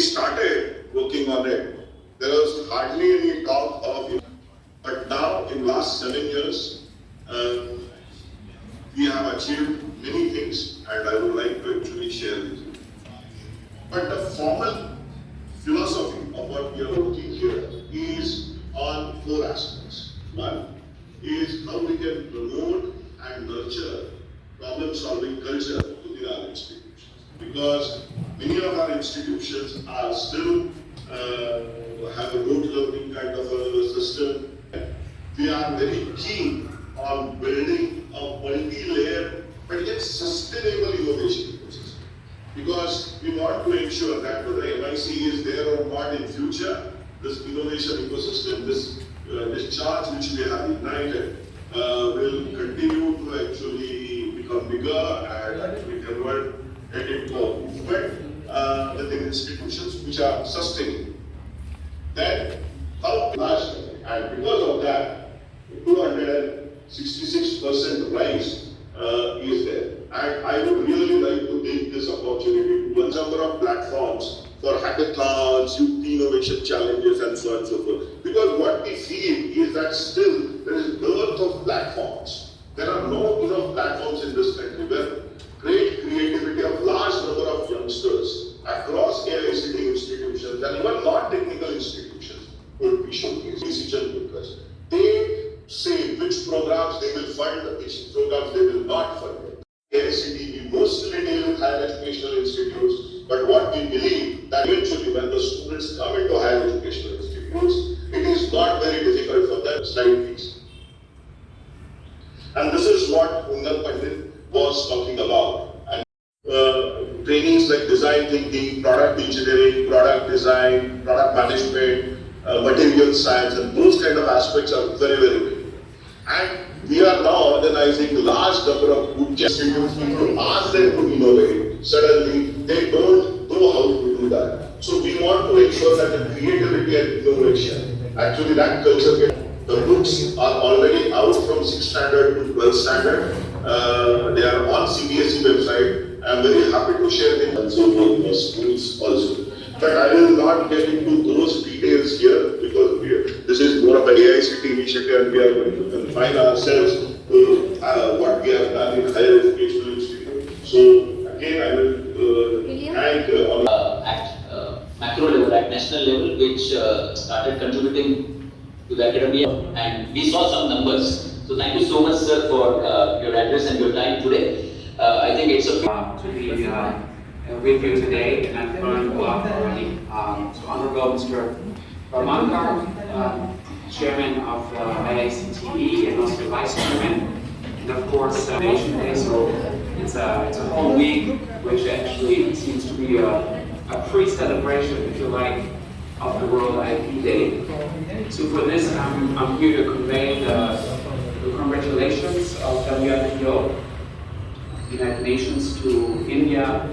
started working on it, there was hardly any talk of it. But now, in last 7 years, we have achieved many things, and I would like to actually share with you. But the formal philosophy of what we are working here is on 4 aspects. One is how we can promote and nurture problem-solving culture within our institutions. Because many of our institutions are still have a rote learning kind of a system. We are very keen on building a multi-layered but yet sustainable innovation ecosystem. Because we want to ensure that whether MIC is there or not in future, this innovation ecosystem, this charge which we have ignited will continue to actually become bigger and actually convert it into a movement within institutions which are sustainable. Then, how national, and because of that, 266% rise is there. And I would really like to take this opportunity to a number of platforms for hackathons, innovation challenges, and so on and so forth. Because what we feel is that still there is dearth of platforms. There are no enough platforms in this country where great creativity of large number of youngsters across AICT institutions and even non-technical institutions could be showcased. Decision makers. They say which programs they will fund, which programs they will not fund. AICT, we mostly deal with higher educational institutes, but what we believe that eventually when the students come into higher educational institutes, it is not very difficult for them. Slide please. And this is what Ungal Pandit was talking about. And trainings like design thinking, product engineering, product design, product management, material science, and those kind of aspects are very, very big. And we are now organizing a large number of boot camp institutes to ask them to innovate. Suddenly, they don't know how to do that. So we want to ensure that the creativity and innovation, actually that culture, the books are already out from 6th standard to 12th standard. They are on CBSE website. I am very happy to share them and so forth for schools also. But I will not get into those details here because this is more of an AICT initiative and we are going to confine ourselves to what we have done in higher educational institutions. So again, I will thank at macro level, at national level, which started contributing to the academia, and we saw some numbers. So thank you so much, sir, for your address and your time today. I think it's a to be with you today, and I've learned a lot already. So Honorable Mr. Ramankar, Chairman of IICTE and also Vice Chairman, and of course Nation Day. So it's a whole week, which actually seems to be a pre-celebration, if you like, of the World IP Day. So for this, I'm here to convey the congratulations of WIPO, United Nations, to India,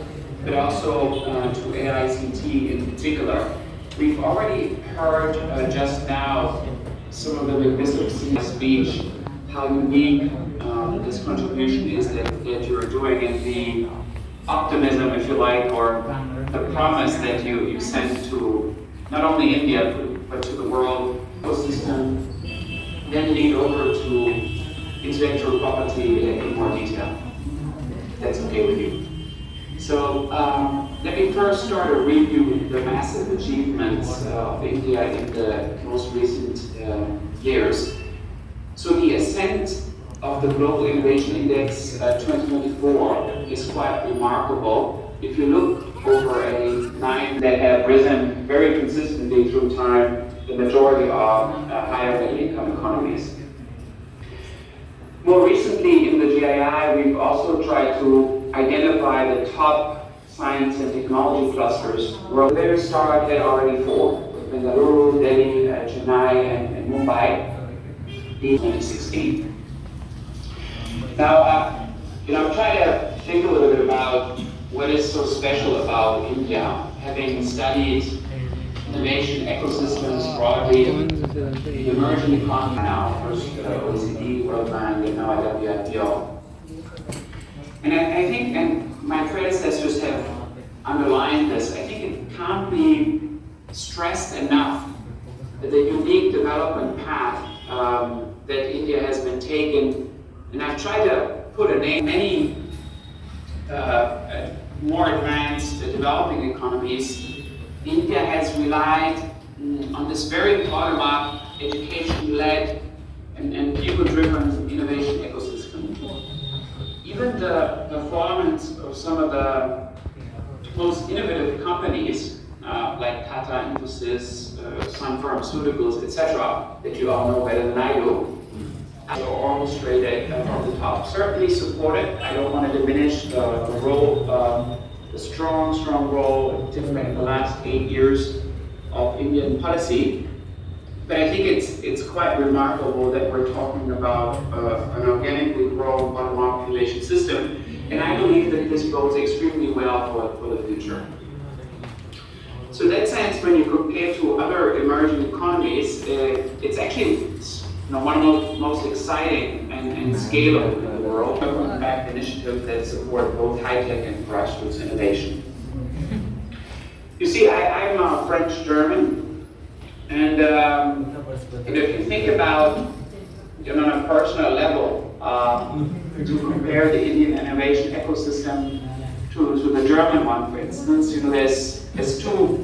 but also to AICT in particular. We've already heard just now some of the linguistics in the speech, how unique this contribution is that you're doing, and the optimism, if you like, or the promise that you send to not only India, but to the world ecosystem, then lead over to intellectual property in more detail. That's okay with you. So let me first start to review the massive achievements of India in the most recent years. So the ascent of the Global Innovation Index 2024 is quite remarkable. If you look over a 9 that have risen very consistently through time, the majority of higher middle income economies. More recently in the GII, we've also tried to identify the top science and technology clusters. Where their start had already 4, Bengaluru, Delhi, Chennai, and Mumbai in 2016. Now, I'm trying to think a little bit about what is so special about India, having studied innovation ecosystems broadly, the emerging economy now, first OECD, World Bank, and now WIPO. And I think, and my predecessors have underlined this, I think it can't be stressed enough the unique development path that India has been taking. And I've tried to put a name. Many more advanced developing economies, India has relied on this very bottom-up, education-led and people-driven innovation ecosystem. Even the performance of some of the most innovative companies, like Tata, Infosys, Sun Pharmaceuticals, etc., that you all know better than I do, are orchestrated from the top. Certainly supported. I don't want to diminish the role, the strong role, particularly in the last 8 years of Indian policy. But I think it's quite remarkable that we're talking about an organically growing bottom-up population system, and I believe that this bodes extremely well for the future. So in that sense, when you compare to other emerging economies, it's actually one of the most exciting and scalable in the world. Government-backed initiatives that support both high-tech and grassroots innovation. You see, I'm French-German, and if you think about, on a personal level, to compare the Indian innovation ecosystem to the German one, for instance, there's two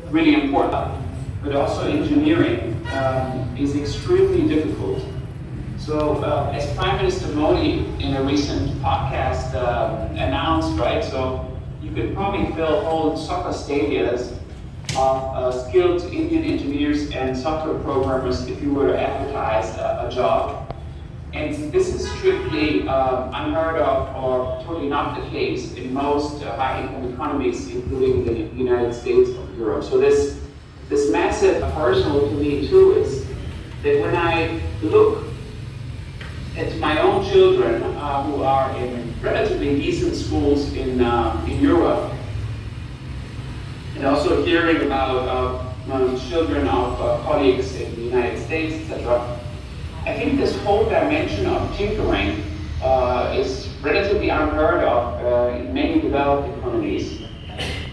really important. But also engineering is extremely difficult. So as Prime Minister Modi in a recent podcast announced, right, so you could probably fill whole soccer stadiums of skilled Indian engineers and software programmers if you were to advertise a job. And this is strictly unheard of or totally not the case in most high-income economies, including the United States or Europe. So this massive personal to me too is that when I look at my own children who are in relatively decent schools in Europe, and also hearing about children of colleagues in the United States, etc., I think this whole dimension of tinkering is relatively unheard of in many developed economies.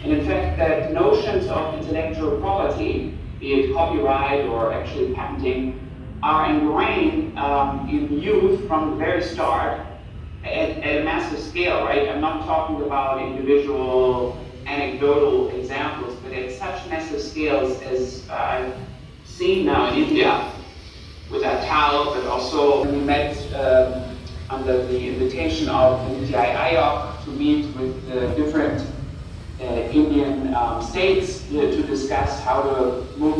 And in fact, that notions of intellectual property, be it copyright or actually patenting, are ingrained in youth from the very start at a massive scale, right? I'm not talking about individual anecdotal examples, but at such massive scales as I've seen now in India with Atal, but also we met under the invitation of UTSAV to meet with different Indian states to discuss how to move